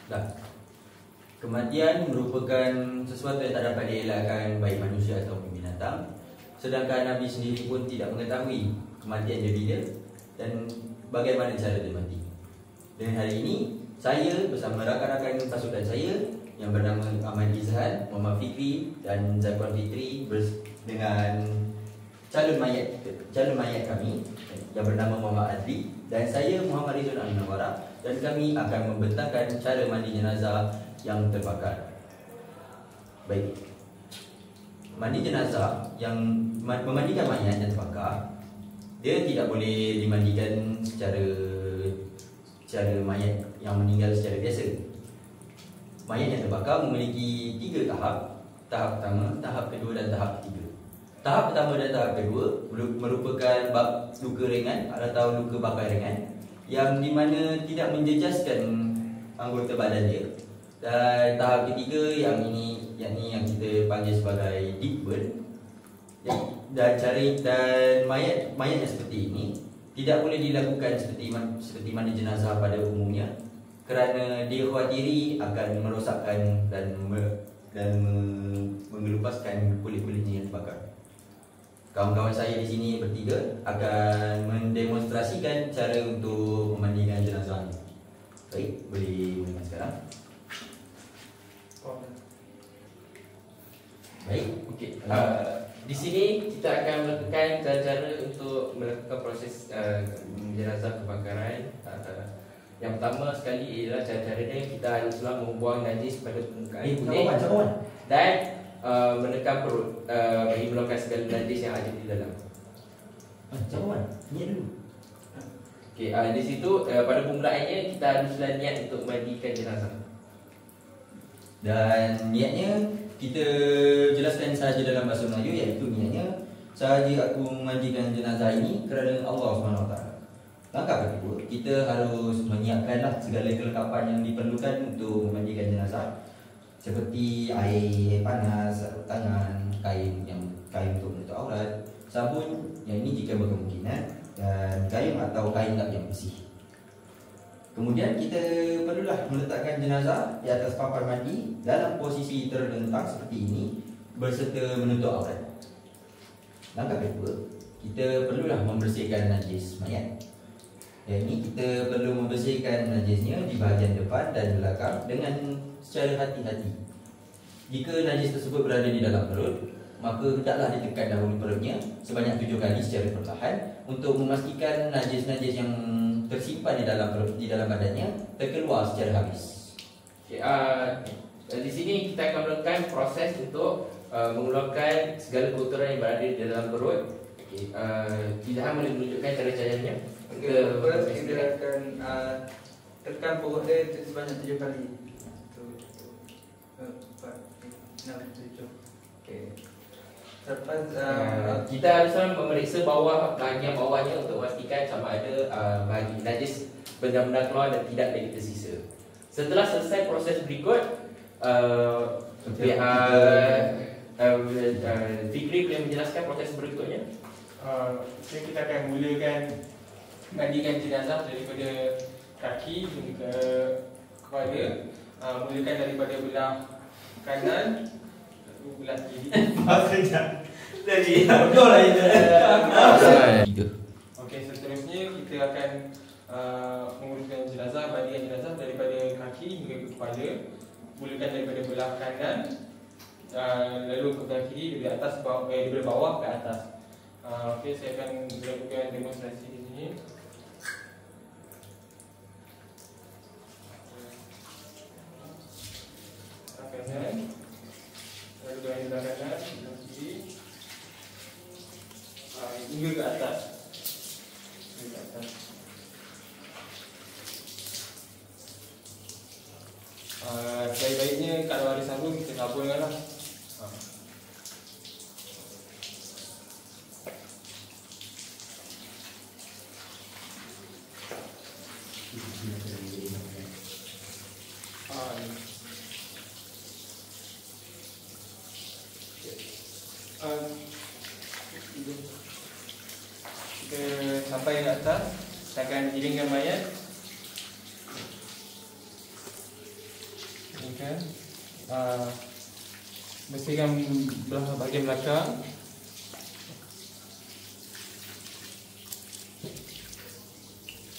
Dah. Kematian merupakan sesuatu yang tak dapat dielakkan baik manusia ataupun binatang. Sedangkan Nabi sendiri pun tidak mengetahui kematian dia bila dan bagaimana cara dia mati. Dan hari ini saya bersama rakan-rakan pasukan saya yang bernama Ahmad Izhan, Muhammad Fikri dan Zakwan Fitri dengan calon mayat kami yang bernama Muhammad Adli dan saya Muhammad Rizwan Al-Nawara, dan kami akan membentangkan cara mandi jenazah yang terbakar. Baik. Mandi jenazah yang memandikan mayat yang terbakar, dia tidak boleh dimandikan secara mayat yang meninggal secara biasa. Mayat yang terbakar memiliki 3 tahap. Tahap pertama, tahap kedua dan tahap ketiga. Tahap pertama dan tahap kedua merupakan luka ringan atau luka bakar ringan yang di mana tidak menjejaskan anggota badan dia. Dan tahap ketiga yang kita panggil sebagai deep burn. Dan mayat yang seperti ini tidak boleh dilakukan seperti mana jenazah pada umumnya, kerana dikhawatiri akan merosakkan dan mengelupaskan kulit-kulitnya yang terbakar. Kawan-kawan saya di sini bertiga akan mendemonstrasikan cara untuk memandikan jenazah ini. Baik, boleh mulakan sekarang. Baik, okey. Di sini kita akan melakukan cara-cara untuk melakukan proses jenazah kebakaran. Yang pertama sekali ialah cara-caranya kita haruslah membuang najis pada permukaan kulit dan menekan perut bagi mengeluarkan segala najis yang ada di dalam. Cawan, niat dulu. Okey, di situ pada permulaannya kita haruslah niat untuk memandikan jenazah. Dan niatnya kita jelaskan sahaja dalam bahasa Melayu, iaitu niatnya sahaja aku memandikan jenazah ini kerana Allah SWT. Langkah kedua, kita harus menyiapkanlah segala kelengkapan yang diperlukan untuk memandikan jenazah, seperti air panas, sarung tangan, kain untuk menutup aurat, sabun yang ini jika berkemungkinan, dan gayung atau kain lap yang bersih. Kemudian kita perlulah meletakkan jenazah di atas papan mandi dalam posisi terlentang seperti ini berserta menutup aurat. Langkah kedua, kita perlulah membersihkan najis mayat. Yang ini kita perlu membersihkan najisnya di bahagian depan dan belakang dengan secara hati-hati. Jika najis tersebut berada di dalam perut, maka hendaklah ditekan dahulu perutnya sebanyak 7 kali secara perlahan untuk memastikan najis-najis yang tersimpan di dalam badannya terkeluar secara habis. Okay, di sini kita akan melakukan proses untuk mengeluarkan segala kotoran yang berada di dalam perut. Okay, tidak boleh menunjukkan cara-caranya. Kita akan tekan perut dia sebanyak 7 kali. 1, 2, 3, 4, 5, 6, 7. Okay. Lepas kita haruslah memeriksa bahagian bawahnya untuk memastikan sama ada bahagian najis benar-benar keluar dan tidak lagi tersisa. Setelah selesai proses berikut, Fikri boleh menjelaskan proses berikutnya? Kita akan mulakan mandikan jenazah daripada kaki hingga ke kepala. Mulakan daripada belah kanan, belah kiri. Jadi betul lah itu. Okey, seterusnya kita akan menguruskan jenazah, mandikan jenazah daripada kaki hingga ke kepala. Mulakan daripada belah kanan, lalu ke belah kiri, dari atas daripada bawah ke atas. Okey, saya akan melakukan demonstrasi di sini. Kanan, lalu dari belah kanan, belah kiri, hingga ke atas. Hingga ke atas. Sebaik-baiknya kalau ada sabun, kita sabunkanlah. Kita sampai ke atas, kita akan giringkan mayat. mandikan. Bersihkan bahagian belakang.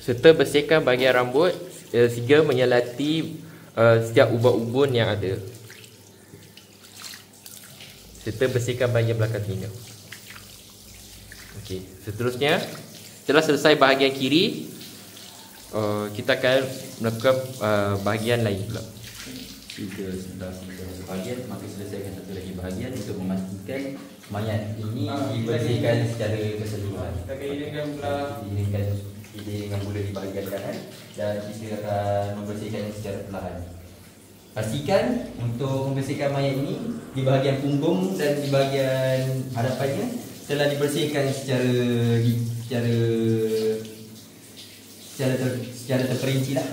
Serta bersihkan bahagian rambut sehingga menyelati setiap ubun-ubun yang ada. Serta bersihkan bahagian belakang telinga. Okey, seterusnya setelah selesai bahagian kiri, kita akan melakukan bahagian lain pula. Kita sudah selesai bahagian, maka selesaikan satu lagi bahagian untuk memastikan mayat ini dibersihkan secara keseluruhan. Kita iringkan pula. Kita iringkan mula di bahagian kanan dan kita akan membersihkan secara perlahan. Pastikan untuk membersihkan mayat ini di bahagian punggung dan di bahagian hadapannya telah dibersihkan secara terperinci lah.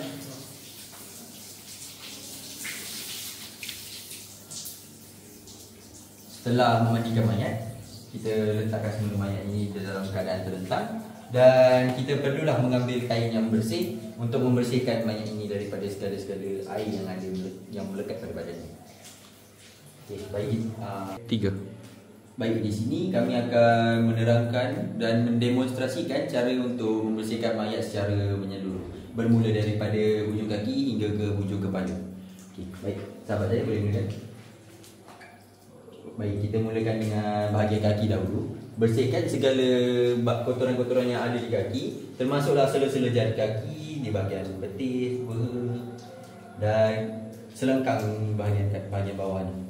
Setelah memandikan mayat, kita letakkan semua mayat ini dalam keadaan terlentang dan kita perlulah mengambil kain yang bersih untuk membersihkan mayat ini daripada segala-segala air yang ada yang melekat pada badannya. Okey, baik. Baik, di sini kami akan menerangkan dan mendemonstrasikan cara untuk membersihkan mayat secara menyeluruh, bermula daripada hujung kaki hingga ke hujung kepala. Okey, baik. Sahabat saya boleh mulakan. Baik, kita mulakan dengan bahagian kaki dahulu. Bersihkan segala kotoran-kotoran yang ada di kaki, termasuklah sela-sela jari kaki, di bahagian betis, paha dan selengkang bahagian bawah ni.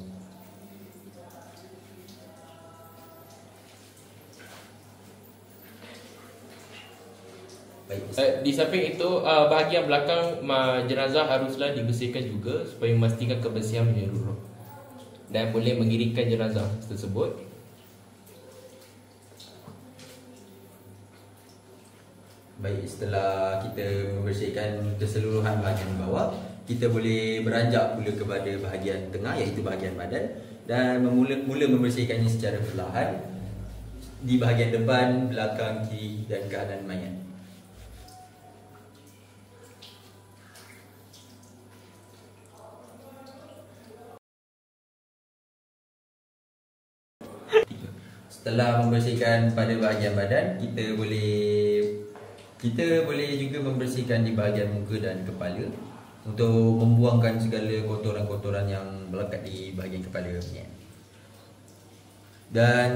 Baik. Di samping itu, bahagian belakang jenazah haruslah dibersihkan juga supaya memastikan kebersihan menyeluruh dan boleh mengiringkan jenazah tersebut. Baik, setelah kita membersihkan keseluruhan bahagian bawah, kita boleh beranjak pula kepada bahagian tengah iaitu bahagian badan dan mula membersihkannya secara perlahan di bahagian depan, belakang, kiri dan kanan mayat. Setelah membersihkan pada bahagian badan, kita boleh juga membersihkan di bahagian muka dan kepala untuk membuangkan segala kotoran-kotoran yang melekat di bahagian kepala ni. Dan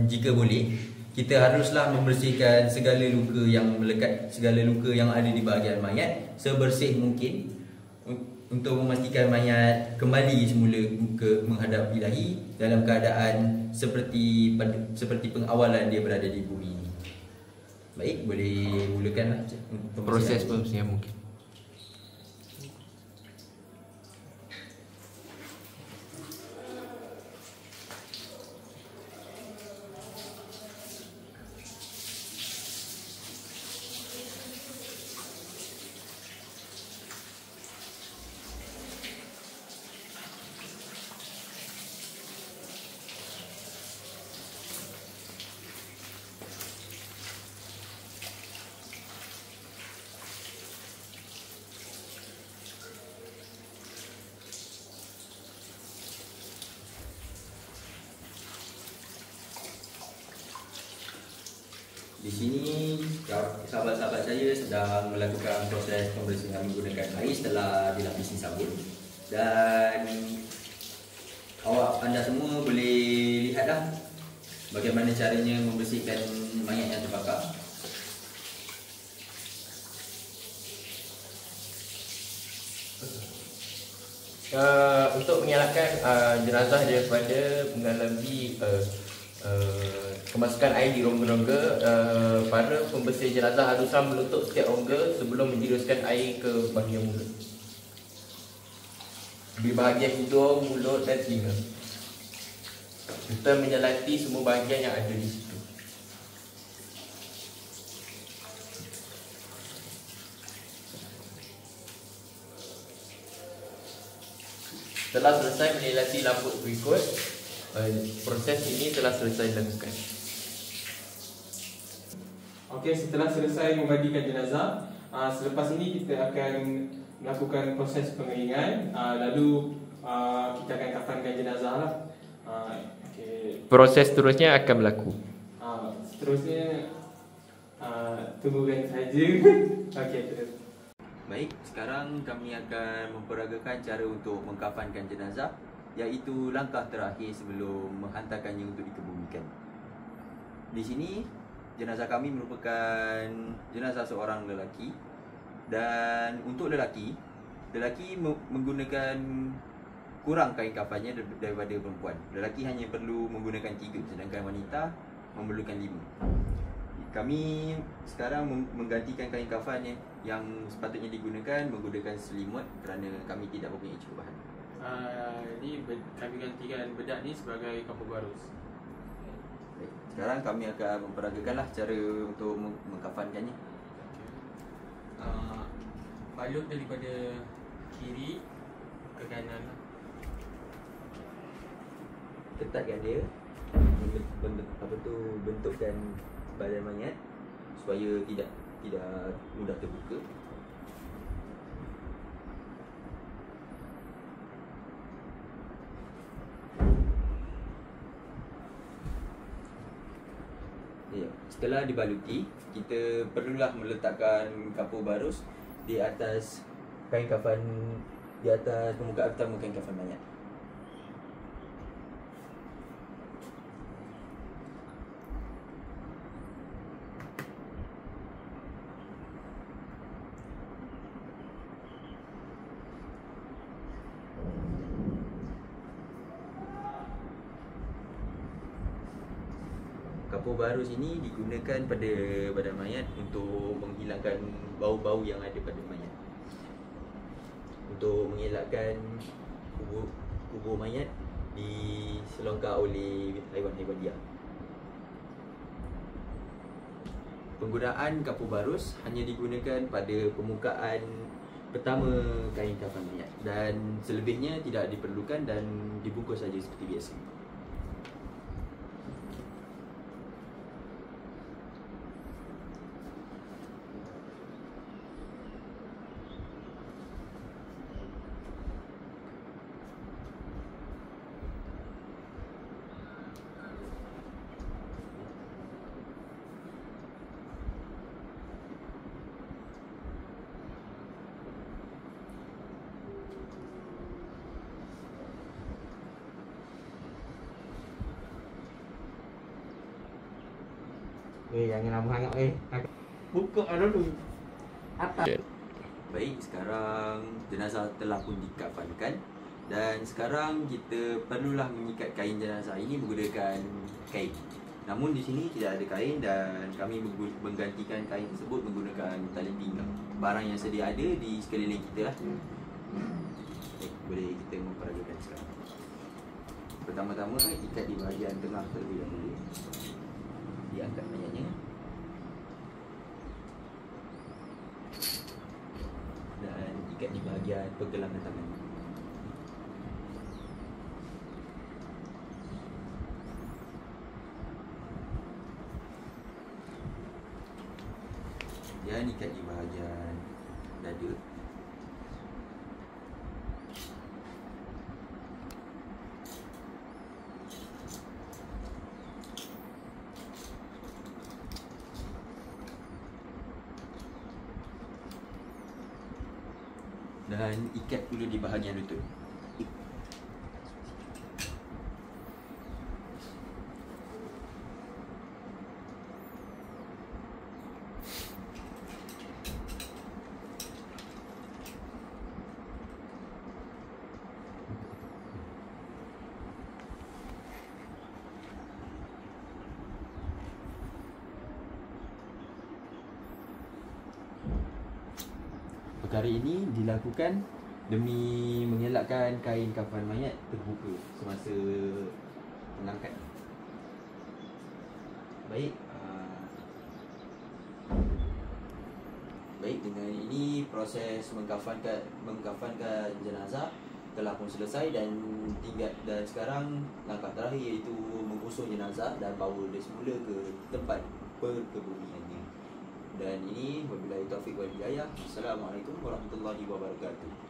jika boleh, kita haruslah membersihkan segala luka yang melekat, segala luka yang ada di bahagian mayat sebersih mungkin untuk memastikan mayat kembali semula menghadap ilahi dalam keadaan seperti pengawalan dia berada di bumi ini. Baik, boleh mulakan Proses pembersihan mungkin. Di sini sahabat-sahabat saya sedang melakukan proses pembersihan menggunakan air setelah dilapisi sabun. Dan anda semua boleh lihatlah bagaimana caranya membersihkan mayat yang terbakar. Untuk mengelakkan jenazah daripada mengalami kemasukan air di rongga-rongga, para pembersih jenazah haruslah menutup setiap rongga sebelum menjuruskan air ke bahagian mulut, di bahagian hidung, mulut dan telinga, serta menyelati semua bahagian yang ada di situ. Setelah selesai menyelati rambut berikut, proses ini telah selesai dilakukan. Okey, setelah selesai memandikan jenazah, Selepas ini kita akan melakukan proses pengeringan, lalu kita akan kafankan jenazah lah. Proses seterusnya akan berlaku. Seterusnya tunggukan saja. Okey, terus. Baik, sekarang kami akan memperagakan cara untuk mengkafankan jenazah, iaitu langkah terakhir sebelum menghantarkannya untuk dikebumikan. Di sini jenazah kami merupakan jenazah seorang lelaki, dan untuk lelaki menggunakan kurang kain kafannya daripada perempuan. Lelaki hanya perlu menggunakan 3, sedangkan wanita memerlukan 5. Kami sekarang menggantikan kain kafan yang sepatutnya digunakan menggunakan selimut kerana kami tidak mempunyai cukup bahan. Jadi kami gantikan bedak ni sebagai kapur barus. Baik, sekarang kami akan memperagakanlah cara untuk mengkafankannya. Balut daripada kiri ke kanan. Ketatkan dia, bentukkan badan mayat supaya tidak mudah terbuka. Ya, setelah dibaluti, kita perlulah meletakkan kapur barus di atas kain kafan, di atas permukaan utama kain kafan mayat. Kapur barus ini digunakan pada badan mayat untuk menghilangkan bau-bau yang ada pada mayat, untuk mengelakkan kubur mayat diselongkar oleh haiwan-haiwan liar. Penggunaan kapur barus hanya digunakan pada permukaan pertama kain kafan mayat, dan selebihnya tidak diperlukan dan dibungkus saja seperti biasa. Jangan lama sangat buka dulu atas. Baik, sekarang jenazah telah pun dikafankan, dan sekarang kita perlulah mengikat kain jenazah ini menggunakan kain. Namun di sini tidak ada kain, dan kami menggantikan kain tersebut menggunakan tali pinggang. Barang yang sedia ada di sekeliling kita lah. Baik, boleh kita memperagakan sekarang. Pertama-tama ikat di bahagian tengah terlebih dahulu. Diangkat mayatnya dan ikat di bahagian pergelangan tangan. Dan ikat di bahagian dada. Dan ikat pula di bahagian lutut. Perkara ini dilakukan demi mengelakkan kain kafan mayat terbuka semasa mengangkat. Baik, dengan ini proses mengkafankan jenazah telah pun selesai, dan sekarang langkah terakhir iaitu mengusung jenazah dan bawa dia semula ke tempat perkebumiannya. Dan ini wabillahi taufik wal hidayah. Assalamualaikum warahmatullahi wabarakatuh.